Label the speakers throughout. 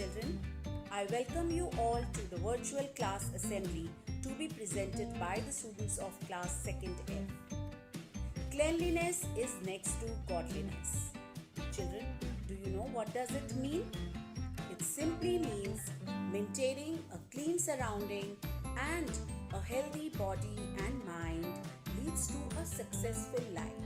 Speaker 1: children. I welcome you all to the virtual class assembly to be presented by the students of class 2nd F. Cleanliness is next to godliness. Children, do you know what does it mean? It simply means maintaining a clean surrounding and a healthy body and mind leads to a successful life.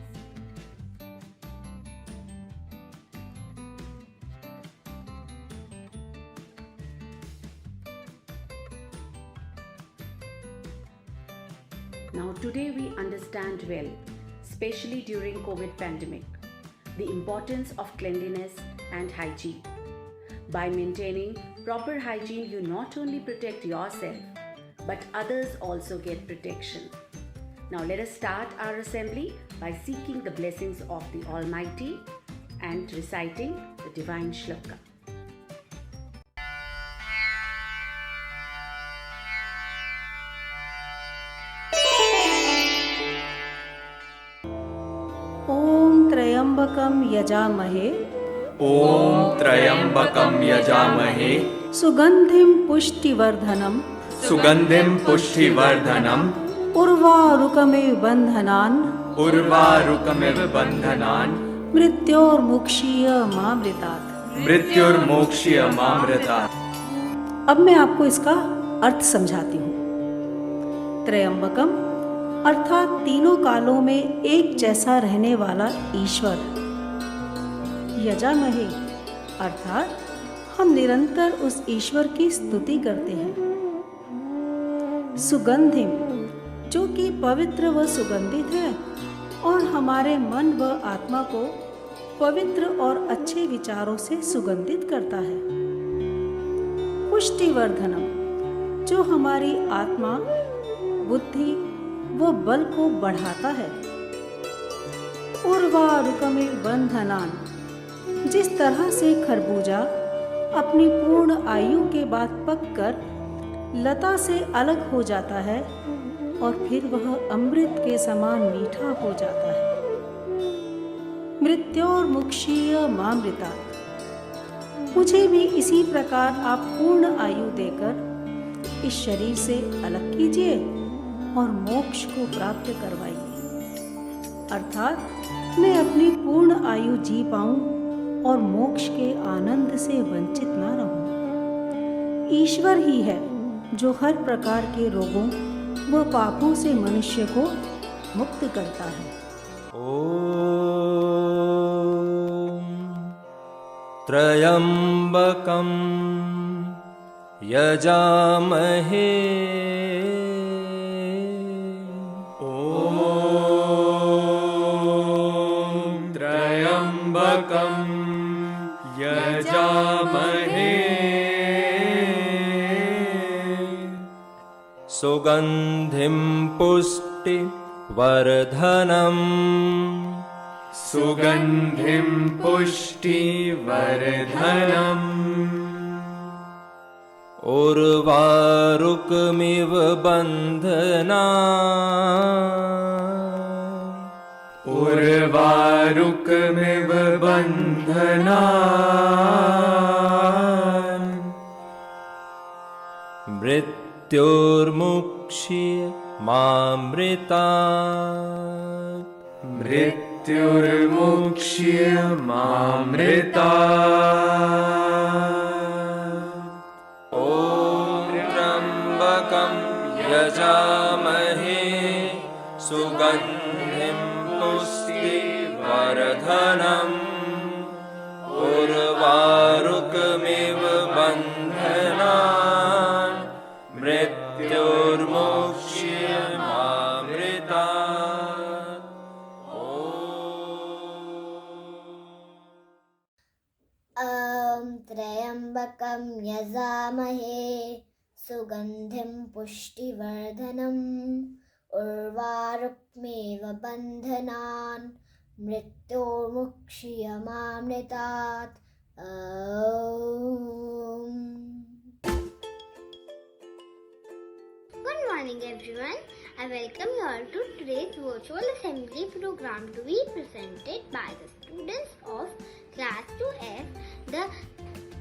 Speaker 1: Now today we understand well, especially during COVID pandemic, the importance of cleanliness and hygiene. By maintaining proper hygiene, you not only protect yourself, but others also get protection. Now let us start our assembly by seeking the blessings of the Almighty and reciting the divine shloka.
Speaker 2: ॐ त्र्यम्बकं यजामहे
Speaker 3: ॐ त्र्यम्बकं यजामहे
Speaker 2: सुगन्धिं पुष्टिवर्धनम्
Speaker 3: सुगन्धिं पुष्टिवर्धनम्
Speaker 2: उर्वारुकमिव बन्धनान्
Speaker 3: उर्वारुकमिव बन्धनान्
Speaker 2: मृत्योर्मुक्षीयमामृतात्।
Speaker 3: मृत्युर्मोक्ष्यमामृतात्।
Speaker 2: अब मैं आपको इसका अर्थ समझाती हूँ। त्र्यम्बकम अर्थात तीनों कालों में एक जैसा रहने वाला ईश्वर। यजामहे अर्थात हम निरंतर उस ईश्वर की स्तुति करते हैं। सुगंधिम जो कि पवित्र व सुगंधित है और हमारे मन व आत्मा को पवित्र और अच्छे विचारों से सुगंधित करता है। पुष्टिवर्धनम जो हमारी आत्मा, बुद्धि व बल को बढ़ाता है। उर्वारुकमिव बन्धनान् जिस तरह से खरबूजा अपनी पूर्ण आयु के बाद पककर लता से अलग हो जाता है और फिर वह अमृत के समान मीठा हो जाता है। मृत्योर्मुक्षीयमामृतात् मुझे भी इसी प्रकार आप पूर्ण आयु देकर इस शरीर से अलग कीजिए और मोक्ष को प्राप्त करवाइए, अर्थात मैं अपनी पूर्ण आयु जी पाऊं और मोक्ष के आनंद से वंचित न रहूं। ईश्वर ही है जो हर प्रकार के रोगों व पापों से मनुष्य को मुक्त करता है।
Speaker 3: ॐ त्र्यम्बकं यजामहे ॐ त्र्यम्बकं यजामहे सुगन्धिं पुष्टिवर्धनम् सुगन्धिं पुष्टिवर्धनम् उर्वारुकमिव बन्धनान् उर्वारुकमिव बन्धनान् मृत्युर्मुक्षीयमामृतात् मृत्युर्मुक्षीयमामृतात्। ॐ त्र्यम्बकं यजामहे सुगन्धिं पुष्टिवर्धनम् उर्वारुकमिव बन्धनान् मृत्युर्मोक्ष्यमामृतात्।
Speaker 4: ॐ त्र्यम्बकं यजामहे सुगन्धिं पुष्टिवर्धनम् उर्वारुकमिव बन्धनान् मृत्योर्मुक्षीयमामृतात्।
Speaker 5: Good morning everyone. I welcome you all to today's virtual assembly program to be presented by the students of class 2F. The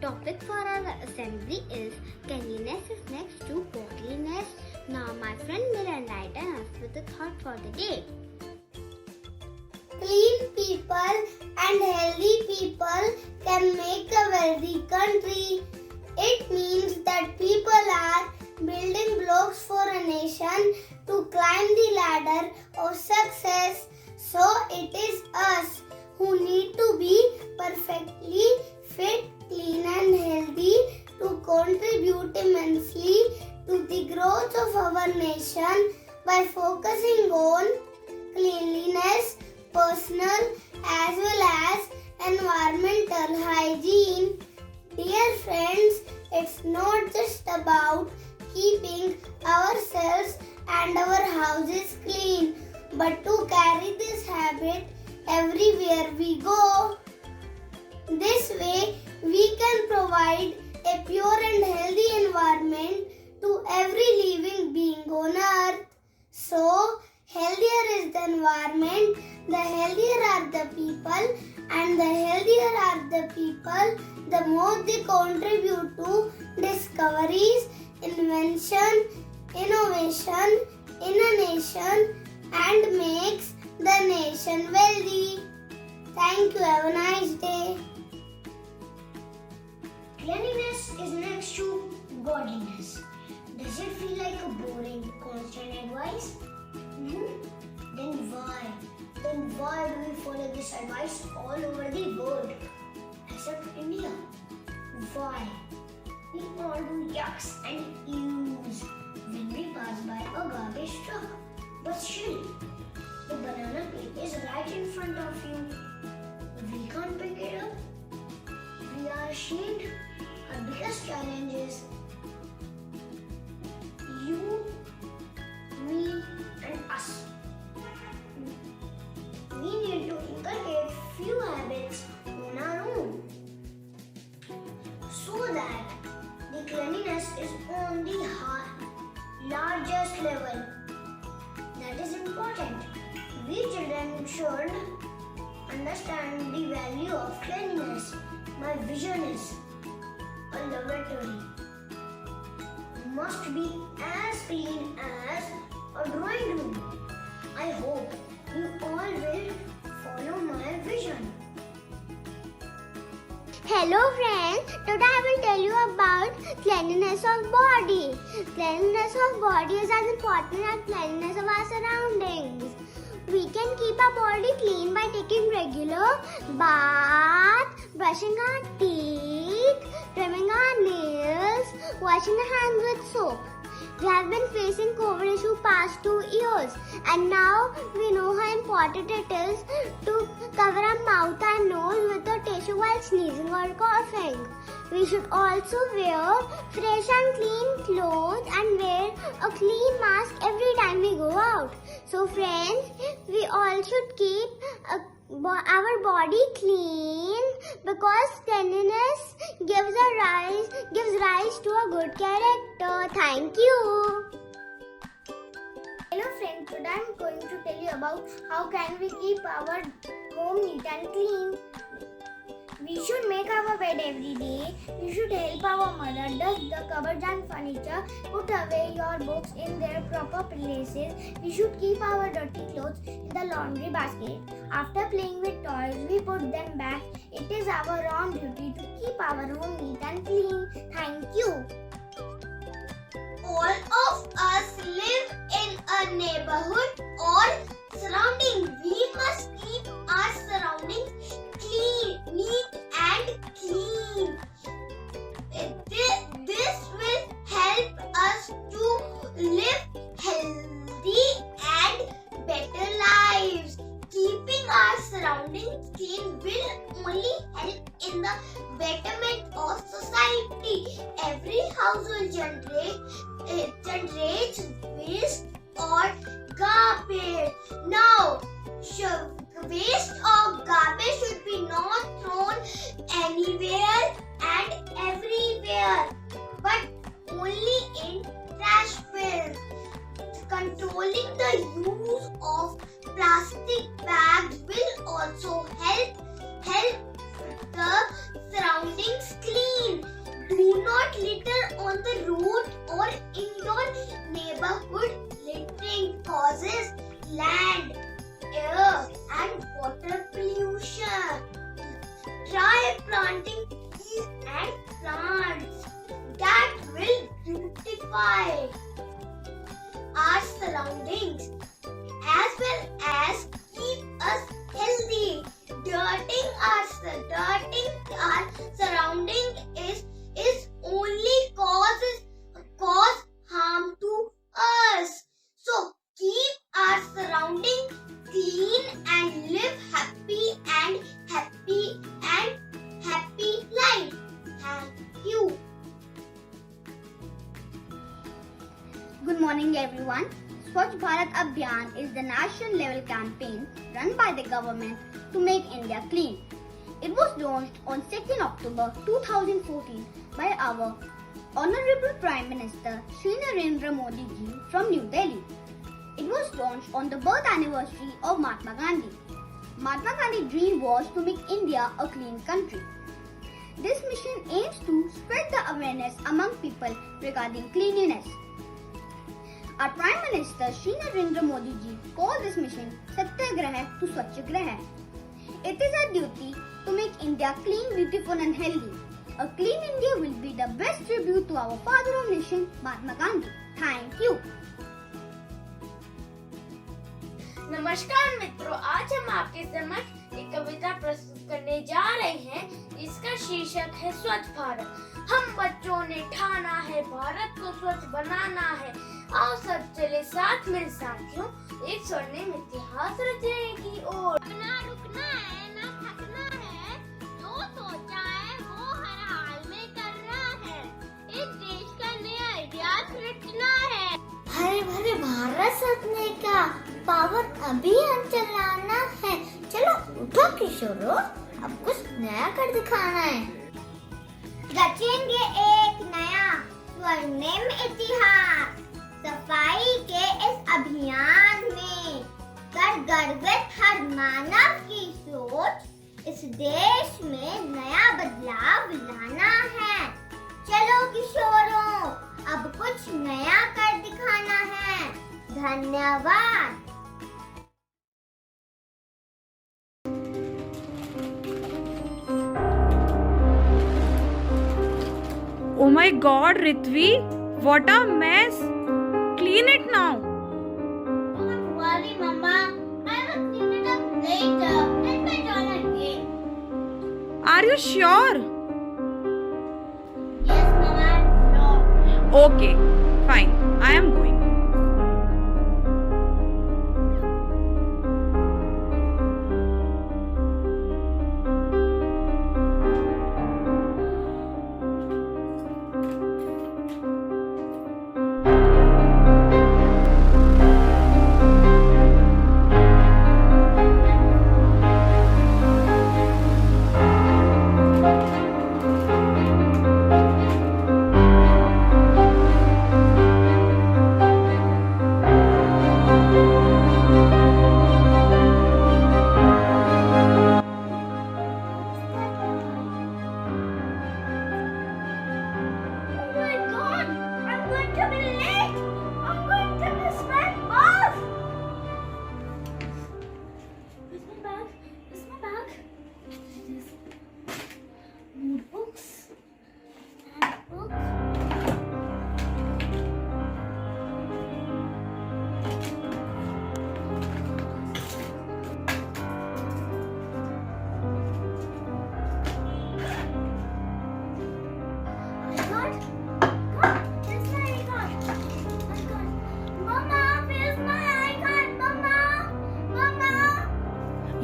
Speaker 5: topic for our assembly is cleanliness is next to godliness. Now my friend will enlighten us with the thought for the day.
Speaker 4: Clean people and healthy people can make a wealthy country. It means that people are building blocks for a nation to climb the ladder of success. So it is us who need to be perfectly fit, clean and healthy to contribute immensely to the growth of our nation by focusing on cleanliness, personal as well as environmental hygiene. Dear friends, it's not just about keeping ourselves and our houses clean, but to carry this habit everywhere we go. This way, we can provide a pure and healthy environment to every living being on earth. So, healthier is the environment, the healthier are the people, and the healthier are the people, the more they contribute to discoveries, invention, innovation in a nation and makes the nation wealthy. Thank you. Have a nice day.
Speaker 6: Cleanliness is next to godliness. Does it feel like a boring, constant advice? Then why? Then why do we follow this advice all over the world? Except India. Why? We all do yucks and ews when we pass by a garbage truck. But still, the banana peel is right in front of you. We can't pick it up. We are ashamed. Our biggest challenge is you, me, and us. We need to inculcate few habits on our own so that the cleanliness is on the largest level. That is important. We children should understand the value of cleanliness. My vision is a laboratory must be as clean as a drawing room. I hope you all will follow my vision.
Speaker 5: Hello friends, today I will tell you about cleanliness of body. Cleanliness of body is as important as cleanliness of our surroundings. We can keep our body clean by taking regular bath, brushing our teeth, trimming our nails, washing our hands with soap. We have been facing COVID issue past 2 years and now we know how important it is to cover our mouth and nose with a tissue while sneezing or coughing. We should also wear fresh and clean clothes and wear a clean mask every time we go out. So friends, we all should keep our body clean because cleanliness gives rise to a good character. Thank you.
Speaker 4: Hello friends, today I am going to tell you about how can we keep our home neat and clean. We should make our bed every day. We should help our mother dust the cupboards and furniture. Put away your books in their proper places. We should keep our dirty clothes in the laundry basket. After playing with toys, we put them back. It is our own duty to keep our home neat and clean. Thank you.
Speaker 6: All of us live in a neighborhood or surrounding. We must keep our surroundings clean, neat and clean. This will help us to live healthy and better lives. Keeping our surroundings clean will only help in the betterment of society. Every household generates waste or garbage. Now, waste or garbage should be not thrown anywhere and everywhere, but only in trash bins. Controlling the use of plastic bags will also help the surroundings clean. Don't litter on the road or in your neighborhood. Littering causes land, air, and water pollution. Try planting trees and plants that will beautify our surroundings as well as keep us healthy. Dirting our surrounding is only cause harm to us. So keep our surrounding clean and live happy life. Thank you.
Speaker 5: Good morning, everyone. Swachh Bharat Abhiyan is the national level campaign run by the government to make India clean. It was launched on 2nd October 2014 by our Honorable Prime Minister Shri Narendra Modi ji from New Delhi. It was launched on the birth anniversary of Mahatma Gandhi. Mahatma Gandhi's dream was to make India a clean country. This mission aims to spread the awareness among people regarding cleanliness. Our Prime Minister Shri Narendra Modi ji called this mission Satyagraha to Swachhagraha. It is our duty to make India clean, beautiful and healthy. A clean India will be the best tribute to our father of nation, Mahatma Gandhi. Thank you.
Speaker 7: नमस्कार मित्रों, आज हम आपके समक्ष एक कविता प्रस्तुत करने जा रहे हैं। इसका शीर्षक है स्वच्छ भारत। हम बच्चों ने ठाना है भारत को स्वच्छ बनाना है। आओ सब चले साथ मिल साथियों, एक स्वर्णिम इतिहास रचने की ओर।
Speaker 5: ना रुकना है, ना थकना है, जो सोचा है वो हर हाल में करना है। इस देश का नया इतिहास रचना है।
Speaker 4: हरे भरे भारत सपने का पावन अभियान चलाना है। चलो उठो किशोरों, अब कुछ नया कर दिखाना है। रचेंगे एक नया स्वर्णिम इतिहास सफाई के इस अभियान में। कर गर्वित हर मानव की सोच, इस देश में नया बदलाव लाना है। चलो किशोरों, अब कुछ नया कर दिखाना है। धन्यवाद।
Speaker 8: Oh my God, Ritvi, what a mess! Clean it now.
Speaker 4: Don't worry, Mama. I will clean it up later. Let me try again.
Speaker 8: Are you sure?
Speaker 4: Yes, Mama. No.
Speaker 8: Okay, fine. I am going.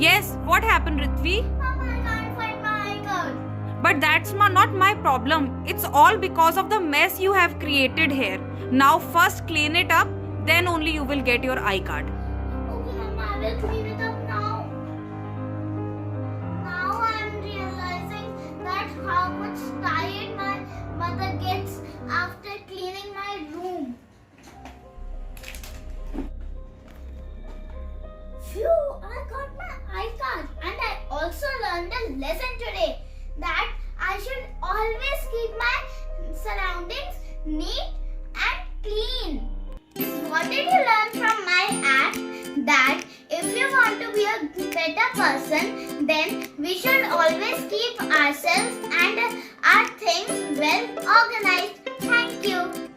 Speaker 8: Yes, what happened, Ritvi?
Speaker 4: Mama, I can't find my iCard.
Speaker 8: But that's not my problem. It's all because of the mess you have created here. Now first clean it up, then only you will get your iCard.
Speaker 4: Okay, Mama, I will clean it up now. Now I'm realizing that how much tired my mother gets after cleaning my room. Phew, I got my iCard, and I also learned a lesson today that I should always keep my
Speaker 5: surroundings neat and clean. What did you learn from my act? That if you want to be a better person, then we should always keep ourselves and our things well organized. Thank you.